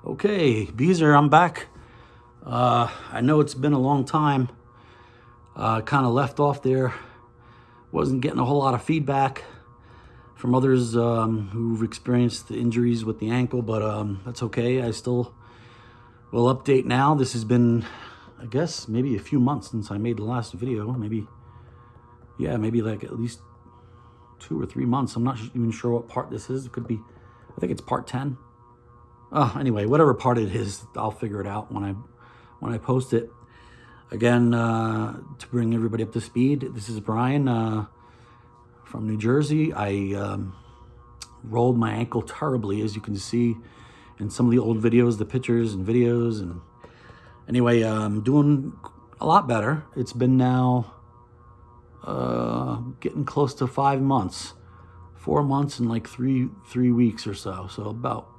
Okay, Beezer, I'm back. I know it's been a long time. Kind of left off there. Wasn't getting a whole lot of feedback from others who've experienced the injuries with the ankle, but that's okay. I still will update now. This has been, I guess, maybe a few months since I made the last video. Maybe like at least 2 or 3 months. I'm not even sure what part this is. It could be, I think it's part 10. Anyway, whatever part it is, I'll figure it out when I post it. Again, to bring everybody up to speed, this is Brian from New Jersey. I rolled my ankle terribly, as you can see in some of the old videos, the pictures and videos. And anyway, I'm doing a lot better. It's been now getting close to 5 months, 4 months and like three weeks or so. So about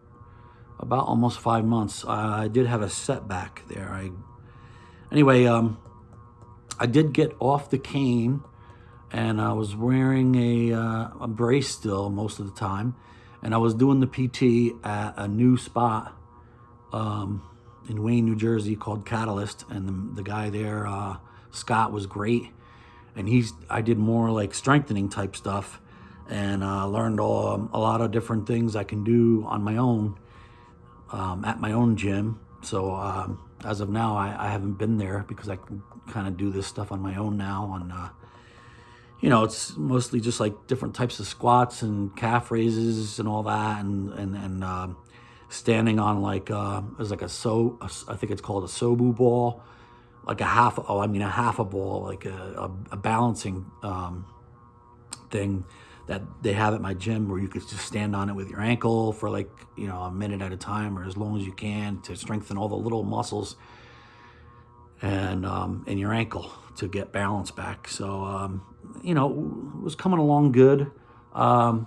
almost 5 months. I did have a setback there. I did get off the cane, and I was wearing a brace still most of the time, and I was doing the PT at a new spot in Wayne, New Jersey called Catalyst, and the guy there, Scott, was great, and I did more like strengthening type stuff, and learned a lot of different things I can do on my own. At my own gym. So as of now, I haven't been there because I can kind of do this stuff on my own now. And it's mostly just like different types of squats and calf raises and all that, and standing on like there's like I think it's called a Sobu ball, like a half a ball, like a balancing thing that they have at my gym, where you could just stand on it with your ankle for like, a minute at a time, or as long as you can, to strengthen all the little muscles and in your ankle to get balance back. So, it was coming along good. I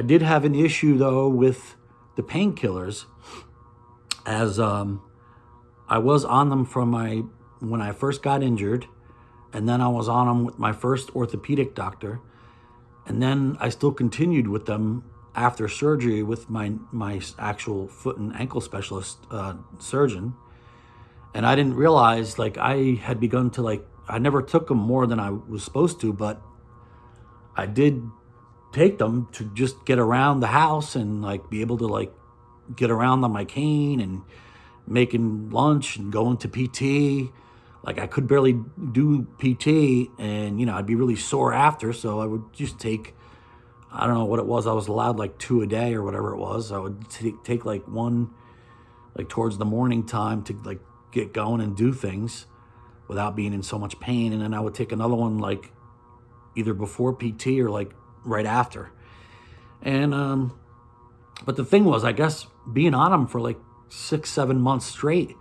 did have an issue though with the painkillers, as I was on them when I first got injured, and then I was on them with my first orthopedic doctor. And then I still continued with them after surgery with my actual foot and ankle specialist surgeon. And I didn't realize, like, I had begun to, like, I never took them more than I was supposed to, but I did take them to just get around the house and, like, be able to, like, get around on my cane and making lunch and going to PT. Like, I could barely do PT, and, I'd be really sore after, so I would just take, I don't know what it was, I was allowed like 2 a day or whatever it was. I would take like one, like towards the morning time, to like get going and do things without being in so much pain, and then I would take another one like either before PT or like right after. And, but the thing was, I guess being on them for like 6-7 months straight,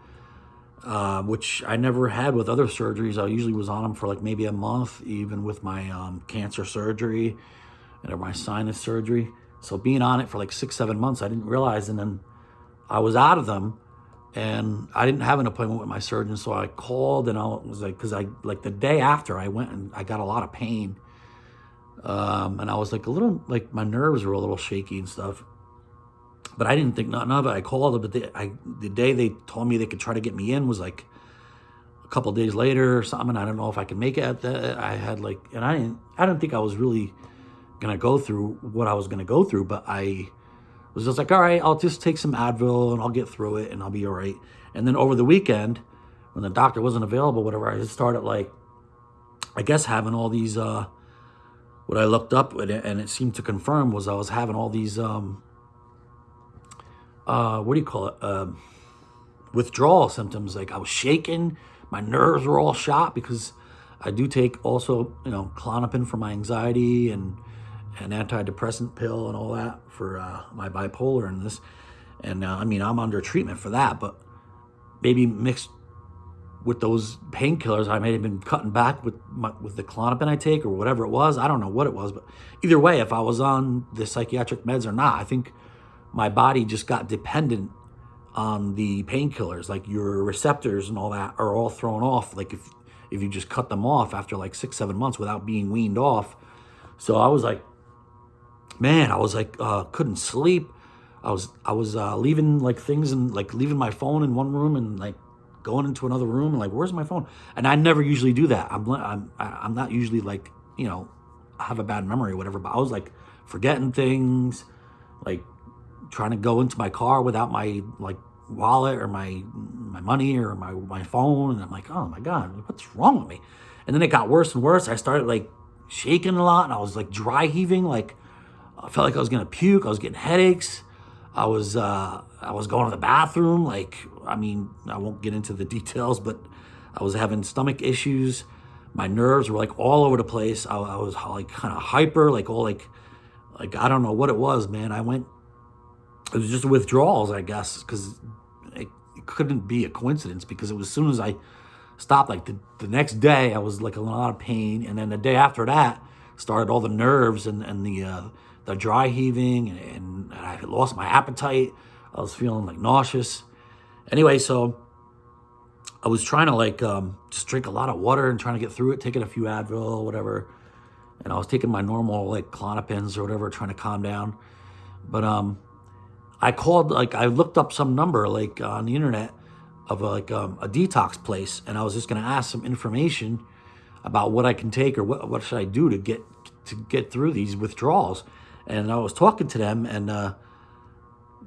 which I never had with other surgeries. I usually was on them for like maybe a month, even with my cancer surgery or my sinus surgery. So being on it for like 6-7 months, I didn't realize. And then I was out of them, and I didn't have an appointment with my surgeon. So I called, and I was like, because the day after I went, and I got a lot of pain. And I was like like my nerves were a little shaky and stuff. But I didn't think nothing of it. I called them, but the day they told me they could try to get me in was like a couple of days later or something. I don't know if I could make it. I had like, and I didn't think I was really gonna go through what I was gonna go through, but I was just like, all right, I'll just take some Advil and I'll get through it and I'll be all right. And then over the weekend, when the doctor wasn't available, whatever, I just started like, I guess having all these, what I looked up and it seemed to confirm was I was having all these, what do you call it? Withdrawal symptoms. Like I was shaking, my nerves were all shot, because I do take also, Klonopin for my anxiety and an antidepressant pill and all that for my bipolar and this. And I'm under treatment for that, but maybe mixed with those painkillers, I may have been cutting back with the Klonopin I take or whatever it was. I don't know what it was, but either way, if I was on the psychiatric meds or not, I think my body just got dependent on the painkillers. Like your receptors and all that are all thrown off. Like if you just cut them off after like 6-7 months without being weaned off. So I was like, man, couldn't sleep. I was leaving like things and like leaving my phone in one room and like going into another room and like, where's my phone? And I never usually do that. I'm not usually like, I have a bad memory or whatever, but I was like forgetting things, like trying to go into my car without my like wallet or my money or my phone. And I'm like, oh my God, what's wrong with me? And then it got worse and worse. I started like shaking a lot and I was like dry heaving. Like I felt like I was going to puke. I was getting headaches. I was going to the bathroom. Like, I mean, I won't get into the details, but I was having stomach issues. My nerves were like all over the place. I was like kind of hyper, like all like I don't know what it was, man. It was just withdrawals, I guess, because it couldn't be a coincidence because it was as soon as I stopped, like the next day, I was like in a lot of pain. And then the day after that started all the nerves and the dry heaving and I had lost my appetite. I was feeling like nauseous. Anyway, so I was trying to like just drink a lot of water and trying to get through it, taking a few Advil, whatever. And I was taking my normal like Klonopins or whatever, trying to calm down. But I called, like I looked up some number like on the internet of like a detox place, and I was just gonna ask some information about what I can take or what should I do to get through these withdrawals. And I was talking to them, and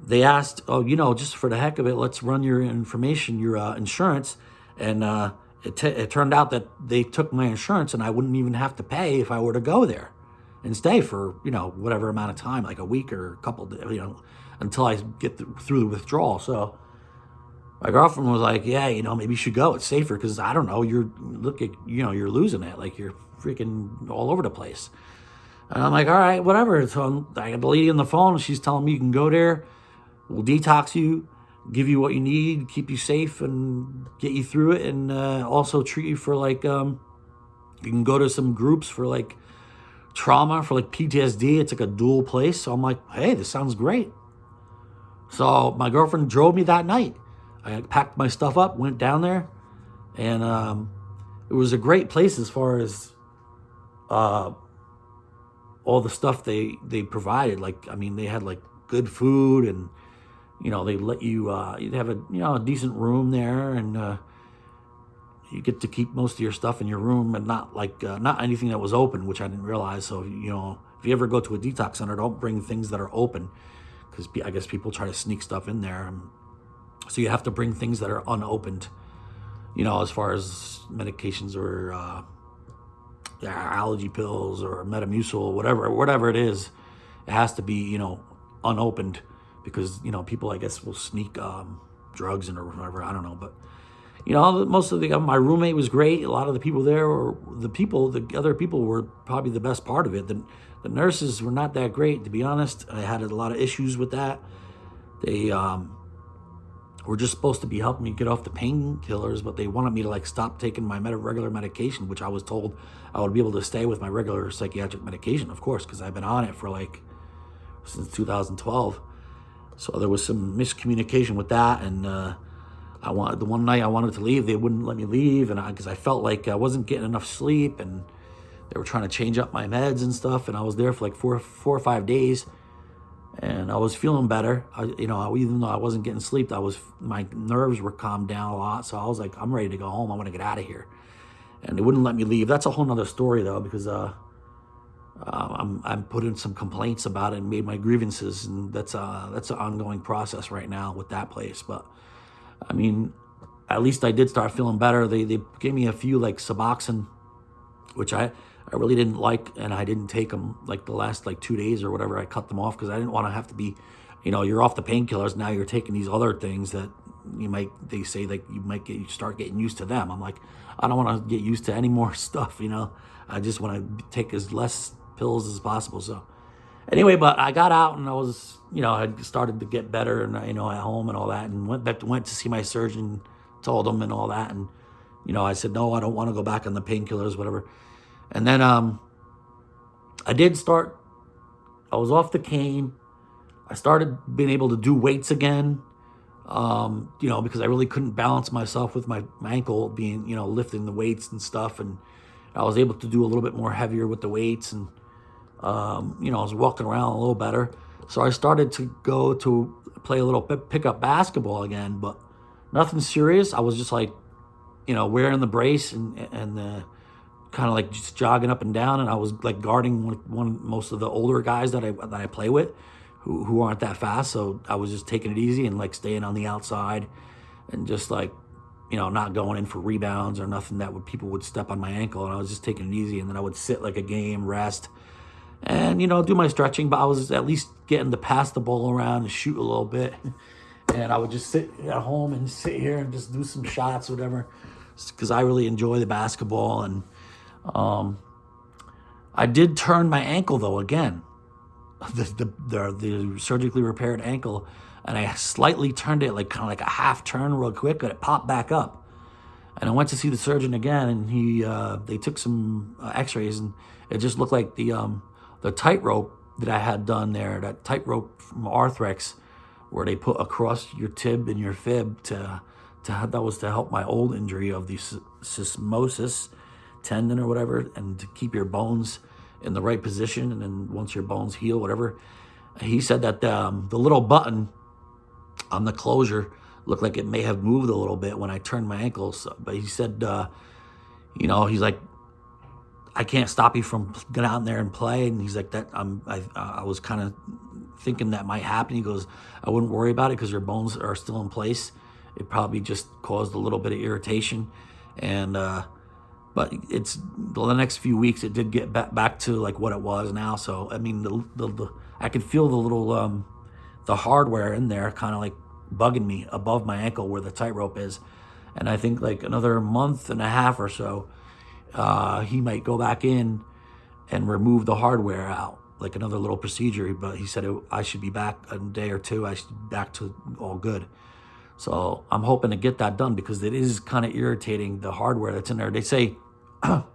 they asked, oh, just for the heck of it, let's run your information, your insurance. And it turned out that they took my insurance and I wouldn't even have to pay if I were to go there and stay for, whatever amount of time, like a week or a couple, until I get through the withdrawal. So my girlfriend was like, yeah, maybe you should go. It's safer because I don't know, you're losing it. Like you're freaking all over the place. And I'm like, all right, whatever. So I got the lady on the phone and she's telling me you can go there. We'll detox you, give you what you need, keep you safe, and get you through it, and also treat you for like you can go to some groups for like trauma, for like PTSD. It's like a dual place. So I'm like, hey, this sounds great. So my girlfriend drove me that night. I packed my stuff up, went down there, and it was a great place as far as all the stuff they provided. Like, I mean, they had like good food and they let you, you'd have a decent room there, and you get to keep most of your stuff in your room and not like, not anything that was open, which I didn't realize. So, if you ever go to a detox center, don't bring things that are open because I guess people try to sneak stuff in there. So you have to bring things that are unopened, as far as medications or allergy pills or Metamucil, whatever it is, it has to be, unopened. Because, people, I guess, will sneak drugs in or whatever. I don't know. But, most of my roommate was great. A lot of the people there the other people were probably the best part of it. The nurses were not that great, to be honest. I had a lot of issues with that. They were just supposed to be helping me get off the painkillers, but they wanted me to, like, stop taking my regular medication, which I was told I would be able to stay with my regular psychiatric medication, of course, because I've been on it for, like, since 2012. So there was some miscommunication with that, and the one night I wanted to leave, they wouldn't let me leave, and because I felt like I wasn't getting enough sleep, and they were trying to change up my meds and stuff, and I was there for like four or 5 days, and I was feeling better. Even though I wasn't getting sleep, my nerves were calmed down a lot, so I was like, I'm ready to go home. I want to get out of here, and they wouldn't let me leave. That's a whole nother story though, because I'm putting some complaints about it and made my grievances, and that's an ongoing process right now with that place. But I mean, at least I did start feeling better. They gave me a few like Suboxone, which I really didn't like, and I didn't take them like the last like 2 days or whatever. I cut them off because I didn't want to have to be, you're off the painkillers, now you're taking these other things that they say that you start getting used to them. I'm like, I don't want to get used to any more stuff. I just want to take as less pills as possible. So anyway, but I got out and I was, I started to get better and, at home and all that, and went to see my surgeon, told him and all that. And, I said, no, I don't want to go back on the painkillers, whatever. And then, I was off the cane. I started being able to do weights again. Because I really couldn't balance myself with my ankle being, lifting the weights and stuff. And I was able to do a little bit more heavier with the weights, and I was walking around a little better. So I started to go to play a little pickup basketball again, but nothing serious. I was just like, wearing the brace and kind of like just jogging up and down, and I was like guarding most of the older guys that I play with, who aren't that fast. So I was just taking it easy and like staying on the outside, and just like, not going in for rebounds or nothing that people would step on my ankle. And I was just taking it easy, and then I would sit like a game, rest, and do my stretching. But I was at least getting to pass the ball around and shoot a little bit. And I would just sit at home and sit here and just do some shots, whatever, because I really enjoy the basketball. And I did turn my ankle though again, the surgically repaired ankle, and I slightly turned it, like kind of like a half turn real quick, and it popped back up. And I went to see the surgeon again, and they took some X-rays, and it just looked like the tightrope that I had done there, that tightrope from Arthrex, where they put across your tib and your fib that was to help my old injury of the sesamosis tendon or whatever, and to keep your bones in the right position. And then once your bones heal, whatever, he said that the little button on the closure looked like it may have moved a little bit when I turned my ankles. But he said, he's like, I can't stop you from getting out there and play. And he's like, I was kind of thinking that might happen. He goes, I wouldn't worry about it because your bones are still in place. It probably just caused a little bit of irritation. And but it's the next few weeks, it did get back to like what it was now. So I mean, I could feel the little the hardware in there kind of like bugging me above my ankle where the tightrope is. And I think like another month and a half or so, he might go back in and remove the hardware out, like another little procedure. But he said I should be back in a day or two. I should be back to all good. So I'm hoping to get that done, because it is kind of irritating, the hardware that's in there. They say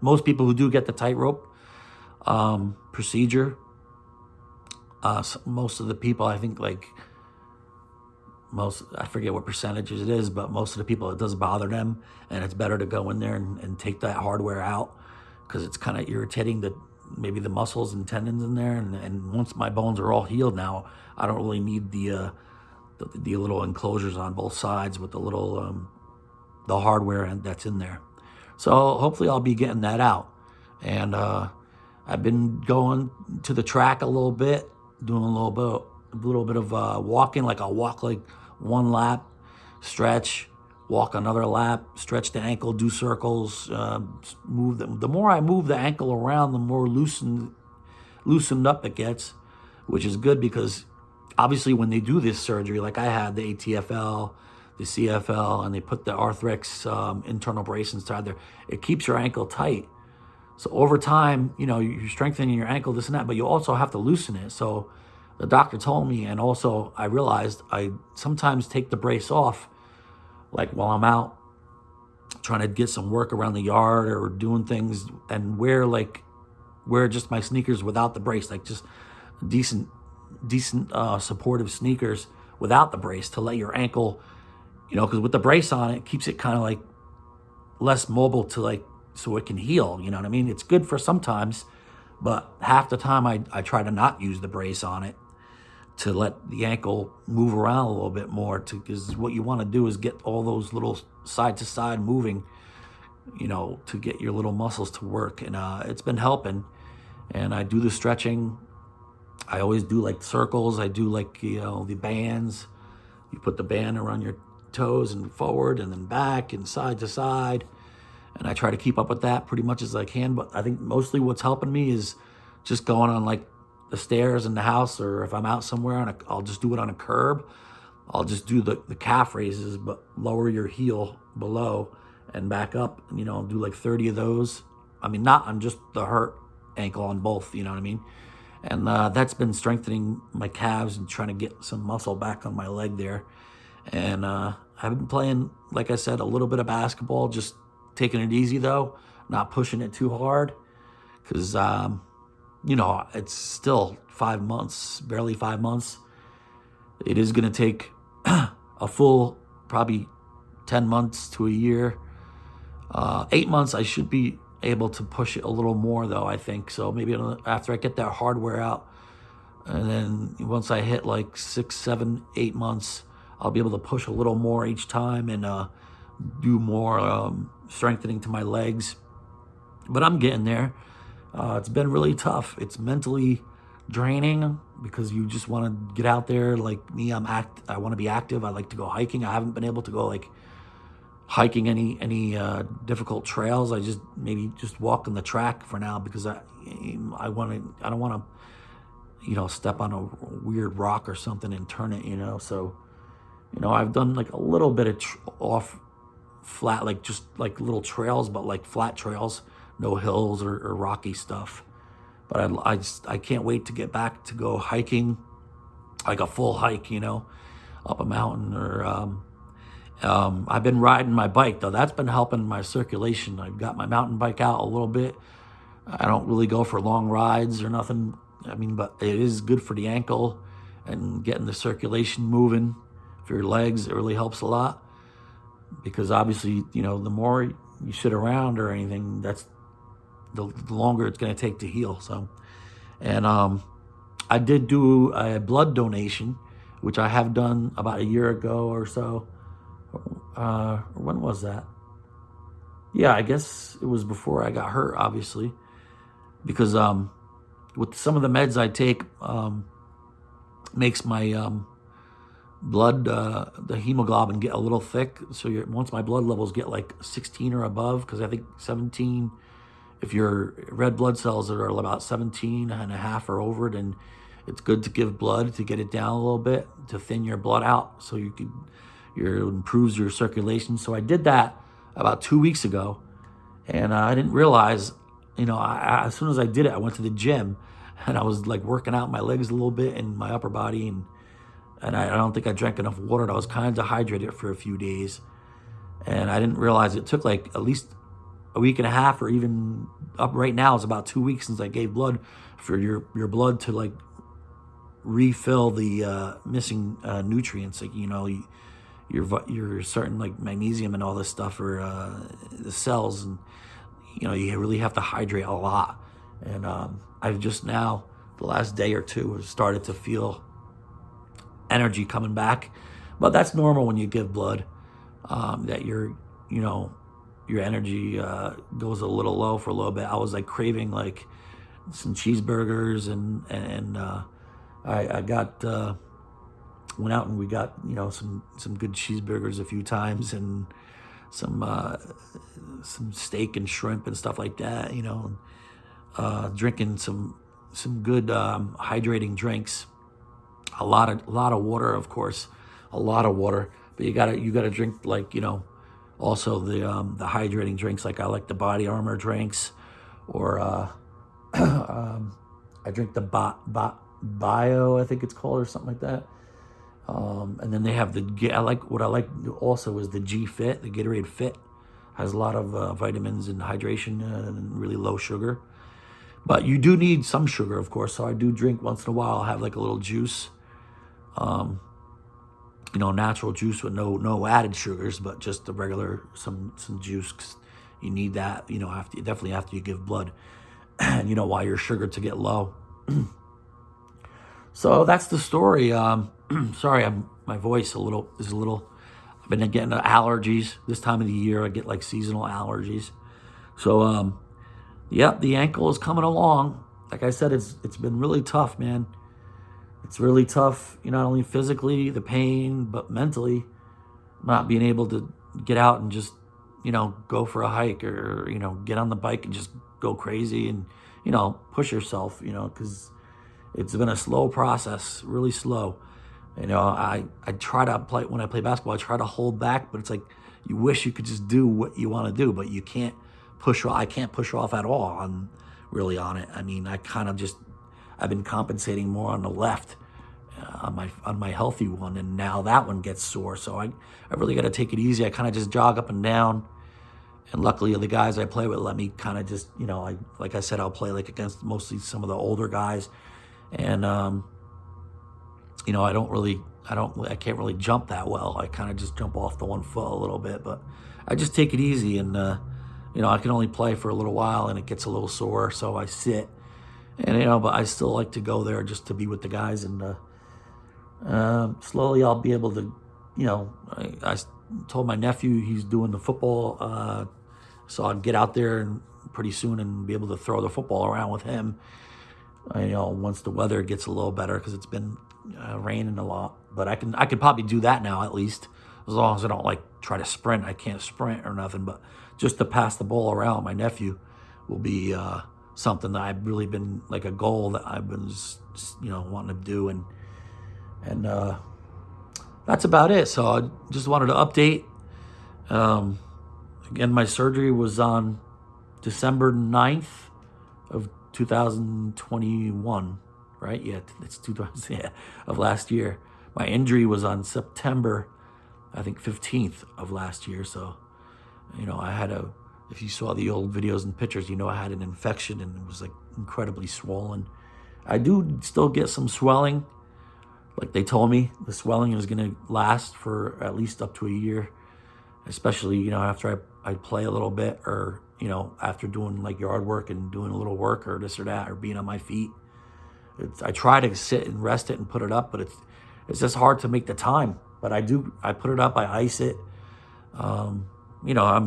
most people who do get the tightrope procedure, most of the people, I think like I forget what percentages it is, but most of the people, it does bother them, and it's better to go in there and take that hardware out, because it's kind of irritating maybe the muscles and tendons in there. And once my bones are all healed now, I don't really need the little enclosures on both sides with the little the hardware that's in there. So hopefully I'll be getting that out. And I've been going to the track a little bit, doing a little bit of walking. Like I'll walk like one lap, stretch, walk another lap, stretch the ankle, do circles, move them. The more I move the ankle around, the more loosened up it gets, which is good, because obviously when they do this surgery, like I had the ATFL, the CFL, and they put the Arthrex internal brace inside there, it keeps your ankle tight. So over time, you're strengthening your ankle, this and that, but you also have to loosen it. So the doctor told me, and also I realized I sometimes take the brace off, like while I'm out trying to get some work around the yard or doing things, and wear just my sneakers without the brace, like just decent supportive sneakers without the brace, to let your ankle, because with the brace on, it keeps it kind of like less mobile so it can heal. You know what I mean? It's good for sometimes, but half the time I try to not use the brace on it, to let the ankle move around a little bit more, because what you want to do is get all those little side to side moving, to get your little muscles to work. And it's been helping. And I do the stretching. I always do like circles. I do like, the bands. You put the band around your toes and forward and then back and side to side. And I try to keep up with that pretty much as I can. But I think mostly what's helping me is just going on like the stairs in the house, or if I'm out somewhere, I'll just do it on a curb. I'll just do the calf raises, but lower your heel below and back up, and, do like 30 of those. I mean, not on just the hurt ankle, on both, you know what I mean? And that's been strengthening my calves and trying to get some muscle back on my leg there. And I've been playing, like I said, a little bit of basketball, just taking it easy though, not pushing it too hard, because it's still 5 months, barely 5 months. It is going to take a full probably 10 months to a year. 8 months, I should be able to push it a little more though, I think. So maybe after I get that hardware out, And then once I hit like 6, 7, 8 months, I'll be able to push a little more each time and do more strengthening to my legs. But I'm getting there. It's been really tough. It's mentally draining because you just want to get out there. Like me, I want to be active. I like to go hiking. I haven't been able to go like hiking any difficult trails. I just maybe just walk on the track for now because I don't want to step on a weird rock or something and turn it. So I've done like a little bit of off flat, like just like little trails, but like flat trails, no hills or rocky stuff. But I can't wait to get back to go hiking, like a full hike, up a mountain. Or I've been riding my bike though. That's been helping my circulation. I've got my mountain bike out a little bit. I don't really go for long rides or nothing. I mean, but it is good for the ankle and getting the circulation moving for your legs. It really helps a lot because obviously, the more you sit around or anything, that's the longer it's going to take to heal. So, and I did do a blood donation, which I have done about a year ago or so. When was that? Yeah, I guess it was before I got hurt, obviously, because with some of the meds I take, makes my blood, the hemoglobin get a little thick. So once my blood levels get like 16 or above, because I think 17, if your red blood cells are about 17 and a half or over, then it's good to give blood to get it down a little bit, to thin your blood out so it improves your circulation. So I did that about 2 weeks ago, and I didn't realize, as soon as I did it, I went to the gym, and I was like working out my legs a little bit and my upper body, and I don't think I drank enough water. And I was kind of dehydrated for a few days, and I didn't realize it took like at least a week and a half, or even up right now, it's about 2 weeks since I gave blood, for your blood to like refill the missing nutrients, like your certain like magnesium and all this stuff for the cells, and you really have to hydrate a lot. And I've just now, the last day or two, have started to feel energy coming back, but that's normal when you give blood. That your energy goes a little low for a little bit. I was like craving like some cheeseburgers, and I got went out and we got some good cheeseburgers a few times, and some steak and shrimp and stuff like that. Drinking some good hydrating drinks. A lot of water, of course, a lot of water. But you gotta drink like also the hydrating drinks. Like I like the Body Armor drinks, or I drink the Bio, I think it's called, or something like that. And then they have what I like also is the G Fit, the Gatorade Fit. Has a lot of vitamins and hydration and really low sugar. But you do need some sugar, of course. So I do drink once in a while. I'll have like a little juice, natural juice with no added sugars, but just the regular some juice. 'Cause you need that, definitely after you give blood, and while your sugar to get low. So that's the story. Sorry, my voice is a little. I've been getting allergies this time of the year. I get like seasonal allergies. So yep, the ankle is coming along. Like I said, it's been really tough, man. It's really tough, not only physically, the pain, but mentally, not being able to get out and just, go for a hike, or, get on the bike and just go crazy and, push yourself, because it's been a slow process, really slow. I try to play, when I play basketball, I try to hold back, but it's like you wish you could just do what you want to do, but you can't push off. I can't push off at all on it. I mean, I've been compensating more on the left, on my healthy one, and now that one gets sore. So I really got to take it easy. I kind of just jog up and down, and luckily the guys I play with let me kind of just, like I said, I'll play like against mostly some of the older guys, and I can't really jump that well. I kind of just jump off the 1 foot a little bit, but I just take it easy, and I can only play for a little while, and it gets a little sore, so I sit. And, but I still like to go there just to be with the guys. And slowly I'll be able to, I told my nephew he's doing the football. So I'd get out there and pretty soon and be able to throw the football around with him. Once the weather gets a little better, because it's been raining a lot. But I could probably do that now, at least, as long as I don't try to sprint. I can't sprint or nothing, but just to pass the ball around my nephew will be something that I've really been a goal that I've been wanting to do, and that's about it. So I just wanted to update. Again, my surgery was on December 9th of 2021, right? Yeah, it's 2000, yeah, of last year. My injury was on September, I think, 15th of last year. So, I had if you saw the old videos and pictures, I had an infection and it was incredibly swollen. I do still get some swelling. Like they told me, the swelling is going to last for at least up to a year, especially, after I play a little bit, or, after doing yard work and doing a little work or this or that, or being on my feet. I try to sit and rest it and put it up, but it's just hard to make the time. But I put it up, I ice it. I'm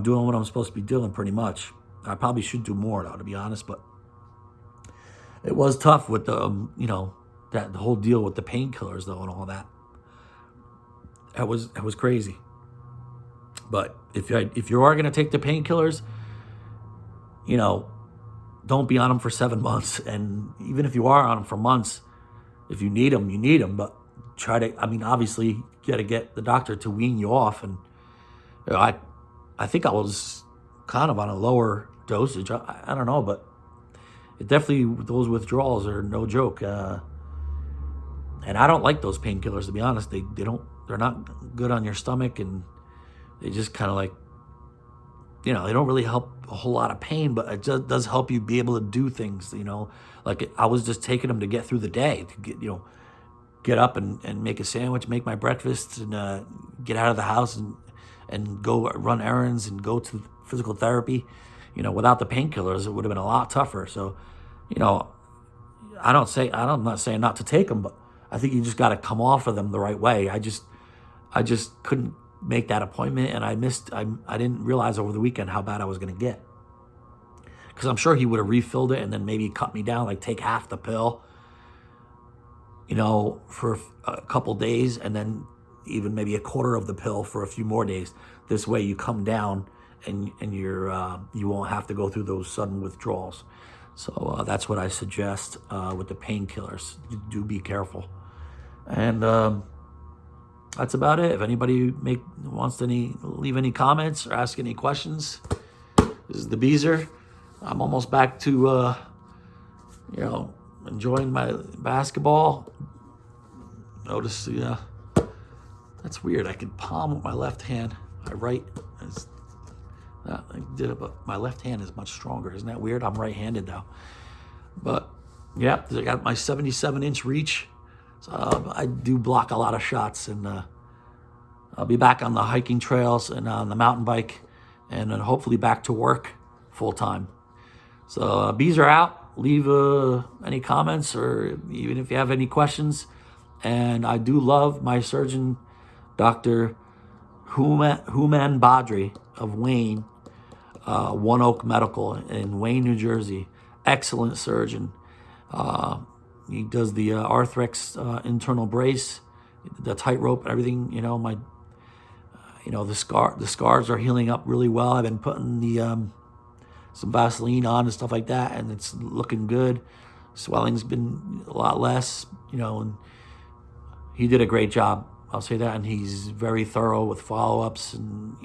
doing what I'm supposed to be doing pretty much. I probably should do more though, to be honest, but it was tough with the, that the whole deal with the painkillers though and all that. It was crazy. But if you are going to take the painkillers, don't be on them for 7 months. And even if you are on them for months, if you need them, you need them. But obviously, you got to get the doctor to wean you off. And I think I was kind of on a lower dosage. I don't know, but it definitely, those withdrawals are no joke. And I don't like those painkillers, to be honest. They're not good on your stomach, and they just kind of they don't really help a whole lot of pain, but it just does help you be able to do things, I was just taking them to get through the day, to get up and make a sandwich, make my breakfast, and get out of the house and go run errands and go to physical therapy. Without the painkillers, it would have been a lot tougher. So, I'm not saying not to take them, but I think you just got to come off of them the right way. I just couldn't make that appointment, and I didn't realize over the weekend how bad I was going to get, because I'm sure he would have refilled it and then maybe cut me down, take half the pill, for a couple days, and then even maybe a quarter of the pill for a few more days. This way you come down and you won't have to go through those sudden withdrawals. So that's what I suggest with the painkillers. Do be careful. And that's about it. If anybody wants to leave any comments or ask any questions, this is the Beezer. I'm almost back to, enjoying my basketball. Notice, that's weird. I can palm with my left hand. My right I did it, but my left hand is much stronger. Isn't that weird? I'm right-handed though. But yeah, I got my 77-inch reach. So I do block a lot of shots, and I'll be back on the hiking trails and on the mountain bike, and then hopefully back to work full time. So Beez are out. Leave any comments, or even if you have any questions. And I do love my surgeon, Dr. Human Badri of Wayne, One Oak Medical in Wayne, New Jersey. Excellent surgeon. He does the Arthrex internal brace, the tightrope, everything. The scars are healing up really well. I've been putting the some Vaseline on and stuff like that, and it's looking good. Swelling's been a lot less, and he did a great job. I'll say that, and he's very thorough with follow-ups, and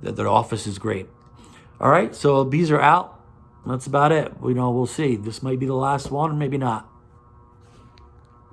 the office is great. All right, so Beez are out. That's about it. We'll see. This might be the last one, maybe not.